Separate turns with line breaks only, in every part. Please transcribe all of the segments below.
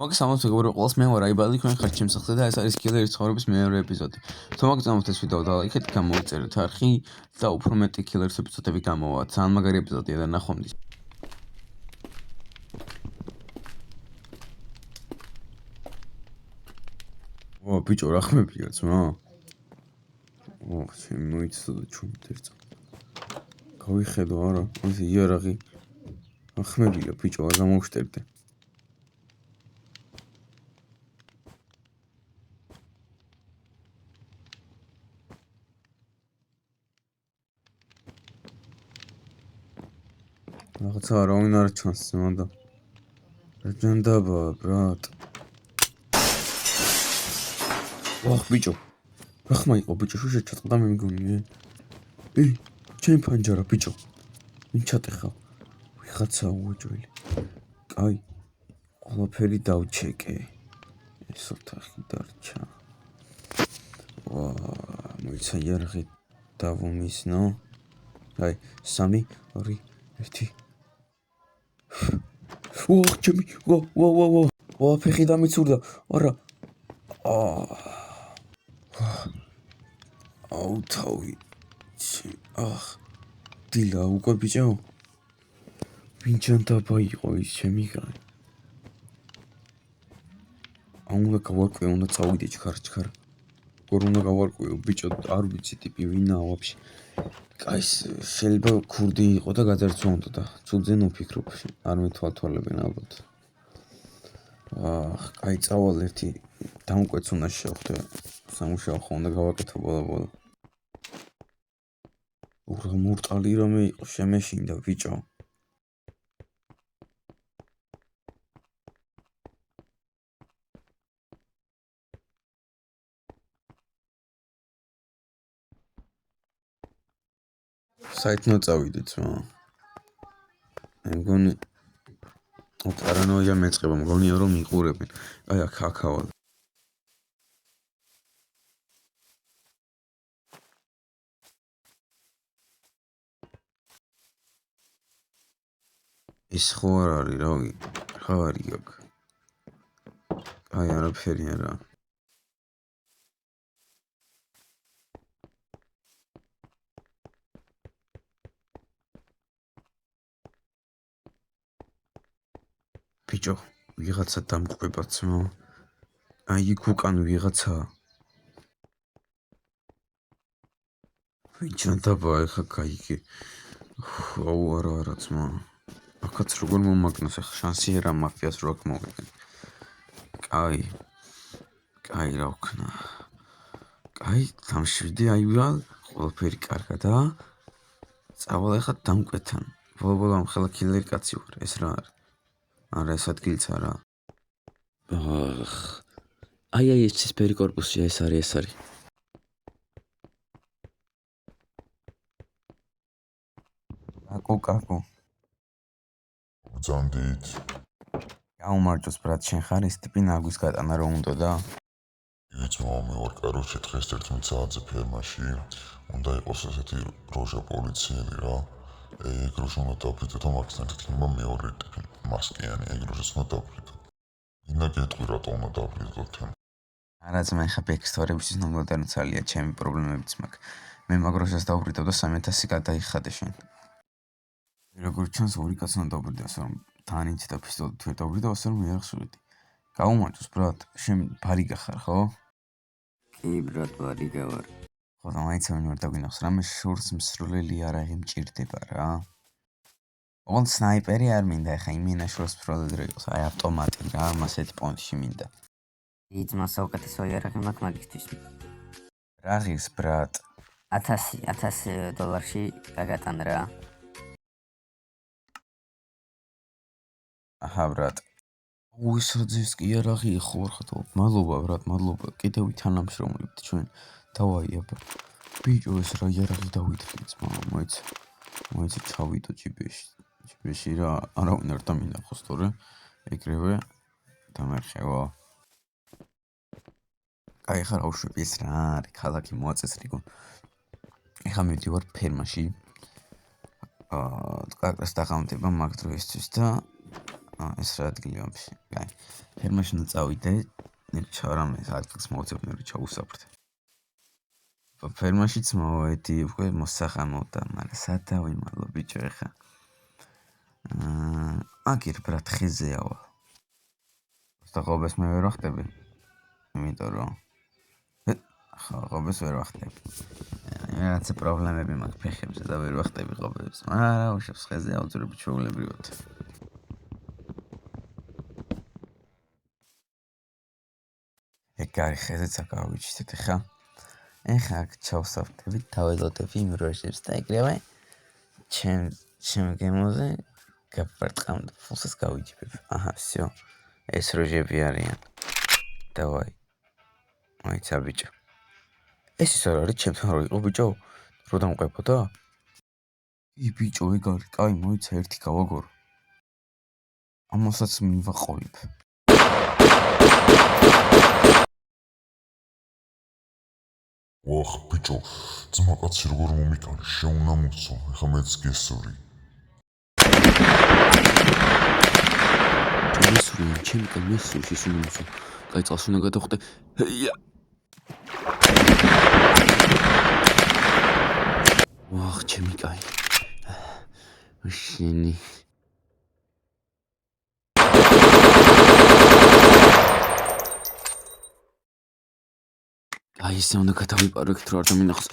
მოგესალმებით მეგობრებო, ყველას მე ვარ აიბალი, თქვენ ხართ ჩემს სახლზე და ეს არის კილერის ცხოვრების მეორე ეპიზოდი. თუ მოგწონთ ეს ვიდეო და ლაიქეთ, გამოიწერეთ არხი და უფრო მეტი კილერის ეპიზოდები გამოვა. ძალიან მაგარი ეპიზოდია და ნახვამდის. ვა, ბიჭო, რა ხმებია ძმა? ჩემი მოიცოდა და ჩუმით ერწა. გავიხედო არა, ეს იარაღი. ხმებია ბიჭო, არ გამოვშტერდე. რაღაცა არავინ არ ჩანს ძმადა. რაჯანდაბა, ბრატ. ვახ ბიჭო. რა ხმა იყო ბიჭო, შუშა ჩატყდა მე მგონი. ჩემი ფანჯარა ბიჭო. ვინ ჩატეხა? ვიღაცა უეჭველი. კაი. ყველაფერი დავჩეკე. ეს ოთახი დარჩა. ვა, მოიცა იარაღი დავუმისნო. აი, 3, 2, 1. ოხ, ჩემი. ვა, ფეხი დამიცურდა. არა. აუ, თავი. დილა უკვე ბიჭო. ვინ ჯანდაბა იყო ის ჩემი კაი. უნდა გავარკვე, უნდა წავიდე ჩქარ. როგორ უნდა გავარკვეო ბიჭო, არ ვიცი ტიპი ვინაა ვაფშე. კაი, შეიძლება ქურდი იყო და გაძარცვანდა და ცუდზე ნუფიქრობ. არ მეთვალთვალებენ ალბათ. კაი, წავალ ერთი დამკვეთს უნდა შევხვდე. სამუშაო ხო უნდა გავაკეთო ბოლო. უღრა მურტალი რამე იყო, შემეშინდა ბიჭო. საერთოდ წავიდე ძმა. მე მგონი პარანოია მეწყება, მგონია რომ მიყურებენ. აი აქ ავალ. ის ხო არ არის, რავი, რა არის აქ? აი არაფერი არა. ბიჭო, ვიღაცა დამკვება ძმა. აი იქ უკან ვიღაცა. ვინ ჯანდაბა ეხა გაიგე. აუ არა ძმა. აქაც როგორ მომაგნოს ახლა შანსი არა მაფიას რო აქ მოვიგენ. კაი რა ვქნა. კაი, დამშვიდე აივალ, ყველაფერი კარგადა. წავალ ახლა დამკვეთან. ბოლო ამ ხელა კილერი კაცი ვარ, ეს რა არის? არა, ეს ადგილიც არა. აი ეს ცისფერი კორპუსია, ეს არის. კაკო.
ბრძანდით.
გაუმარჯოს ბრატ, შენ ხარ ის ტიპი ნაგვის გატანა რო უნდა და?
იცმო, მე ვარ კაროჩე დღეს 11 საათზე ფერმაში. უნდა იყოს ესეთი როჟა პოლიციელი რა. ეგ როჟა უნდა დავფრიდოთ, ამასთან ერთად მეორე ტიპი მასკიანი, ეგ როჟას უნდა დავფრიდოთ. ინდა გეტყვი რატო უნდა დავფრიდოთ?
არა ძმა, ხა ბექსტორებისთვის ნომოდარნცალია, ჩემი პრობლემებიც მაქვს. მე მაგ როჟას დავფრიდავ და 3000 გადაიხადე შენ. როგორ ჩანს ორი კაცი უნდა დავფრიდე, ასე რომ თანით და პისტოლით ვერ დავფრიდავ, ასე რომ იარაღს ვიდე. გაუმარჯოს ბრატ, შენ ბარიგა ხარ, ხო?
კი ბრატ, ბარიგა ვარ.
ხო და მაინც ვინ ვერ დაგვინახს, რამე შორს მსროლელი იარაღი მჭირდება რა. ოღონდ სნაიპერი არ მინდა, ხა იმენა შორს მსროლელი რო იყოს, აი ავტომატი რა, მასეთი პონჩი მინდა.
ძმა საუკეთესო იარაღი მაქვს მაგისთვის.
რა ღირს ბრატ?
$1000 გაგატან რა.
აჰა ბრატ. უისაძის კი იარაღი ხო ხარ ხო? მადლობა ბრატ, მადლობა. კიდევ ვითანამშრომლებთ ჩვენ. დავაი აბა. ბიჭო, ეს რა იარაღი დავიდრე ძმა, მოიცა ჩავიდო ჯიბეში რა, არავინ არ დამინახოს თორე. ეგრევე დამერხევა. კაი ხარ აუშვები ეს რა არის, ქალაქი მოაწესრიგო. ეხლა მივდივარ ფერმაში. კაკას დაღამდება მაგ დროისთვის და ეს რა ადგილი ვამში. კაი. ფერმაში უნდა წავიდე, რამე ადგილს მოვწევნები ჩაუსაფრთხე. ფერმაშიც მოვედი, უკვე მოსახამოვდა, მაგრამ სად დავიმალო ბიჭო ეხა? აგერ ბრატ ხეზეა ვალ. და ყობეს მე ვერ ვახტები. იმიტომ რომ ყობეს ვერ ვახტები. რაღაცა პრობლემები მაქვს ფეხებზე და ვერ ვახტები ყობებს. არა, უშავს ხეზე ავძურები ჩვეულებრივად. ეგარი ხეზეც აკავიჩით ხა. ეხა აქ ჩავსავდებით, თაველოდები იმ როჟერს და ეგრევე ჩემ გემოზე გაპარტყამდა ფულსას გავიჯიბებ. აჰა, всё. ეს როჟები არიან. დავაი. მაიცა ბიჭო. ეს ის არ არის ჩემთან რო იყო ბიჭო? რო დამყვებოდა? ბიჭო, ეგარი, კაი, მოიცა ერთი გავაგორო. ამასაც მივაყოლებ.
ვახ, ბიჭო, ძმაკაცი როგორ მომიტან, შეუნა მოცო, ეხა მეც გესური. ჩემი მესური შესუნამსო. კაი, წელს უნდა გადავხტე. ჰეია. ვახ, ჩემი კაი. შენი. აი, ესე უნდა გადავიპარო ეგ რო არ დამინახოს.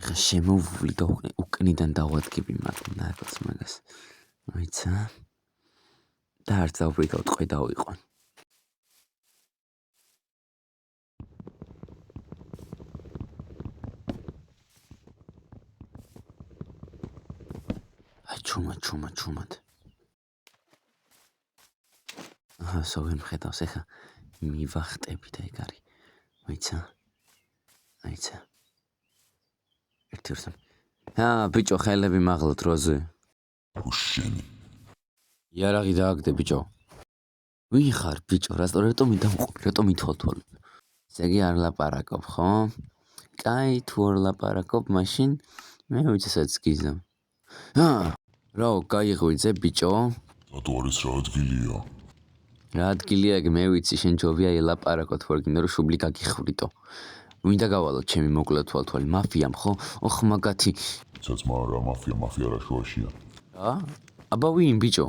ეხა შემოვული და უკნიდან დავადგები მაგას. მოიცა. და არ წავბრიგავ ტყვე დავიყვან. აი, ჩუმად. აჰა, სოგენ მხედავს ეხა. მივახტები და ეგ არის. მოიცა. ერთი ორ სამი. ბიჭო, ხელები მაღლა დროზე. შენი. იარაღი დააგდე ბიჭო. ვინ ხარ ბიჭო? რატომ დამყვები? რატომ ითვალთვალებ? ესე იგი არ ლაპარაკობ, ხო? კაი, თუ არ ლაპარაკობ, მაშინ მე ვიცასაც გიზამ. რა გაიღვიძე ბიჭო? რატო არის რა ადგილია? რა ადგილია ეგ მე ვიცი, შენ ჯობია ელაპარაკო თუ არ გინდა რომ შუბლი გაგიხრიტო. მინდა გავალო ჩემი მოკლა თვალთვალი მაფიამ ხო? ოხ მაგათი. ცაც მაგრამ მაფია რა შუაშია. რა? აბა ვინ ბიჭო?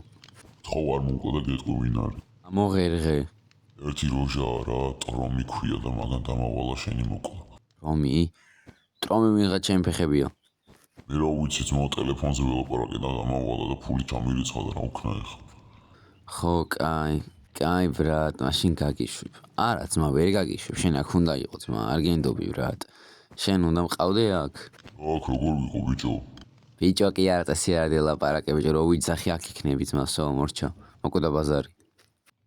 ხო არ მომკლა და გეტყვი ვინ არის. ამოღერღე. ერთი როჟა რა, ტრომი ქვია და მაგან დამავალა შენი მოკლა. ტრომი ვინღა ჩემი ფეხებია. მე რა ვიცი ძმაო, ტელეფონზე ველაპარაკე და დამავალა და ფული ჩამირიცხა და რა უქნა ეხა. ხო, კაი ბრატ, მაშინ გაგიშვებ. არა ძმა, ვერ გაგიშვებ, შენ აქ უნდა იყო ძმა, არ გენდობი ბრატ. შენ უნდა მყავდე აქ. აქ როგორ ვიყო ბიჭო? ბიჭო კი არ წესი არ ელაპარაკე ბიჭო, რო ვიძახი აქ იქნები ძმა, სო მორჩა. მოკვდა ბაზარი.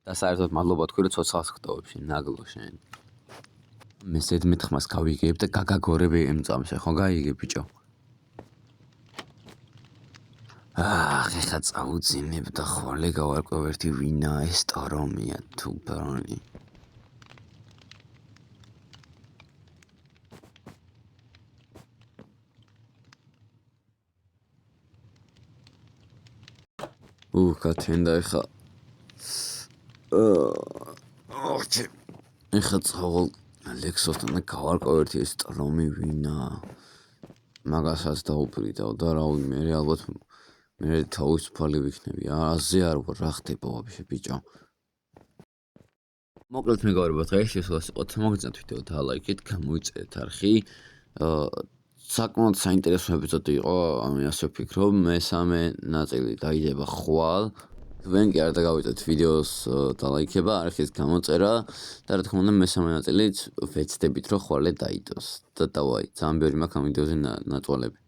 და საერთოდ მადლობა თქვი რომ ცოცხალს ხტოვებ შენ, ნაგლო შენ. მე ზედმეტ ხმას გავიგებ და გაგაგორები ემწამს, ხო გაიგე ბიჭო? ეხა წავუძინებ და ხოლე გავარკვევ ერთი ვინა ეს ტრომია თუ ბრონი. გათენდა ეხა. ეხა წავალ ლექსოსთან და გავარკვევ ერთი ეს ტრომი ვინა. მაგასაც დაუბრიდავ და რავი მე ალბათ მე თავისუფალი ვიქნები. აზე არ ვარ, რა ხდება ვაფშე ბიჭო. მოკლედ მეგობრებო, დღეს შესულას იყო. მოგეწონათ ვიდეო და ლაიქით, გამოიწერეთ არხი. საკმაოდ საინტერესო ეპიზოდი იყო, ამი ასე ვფიქრობ. მესამე ნაწილი დაიდება ხვალ. თქვენ კი არ დაგავიწყეთ ვიდეოს დალაიქება, არხის გამოწერა და რა თქმა უნდა მესამე ნაწილიც ვეცდებით რომ ხვალე დაიდოს. და დავაი, ძალიან ბევრი მაქვს ამ ვიდეოზე ნაწვალები.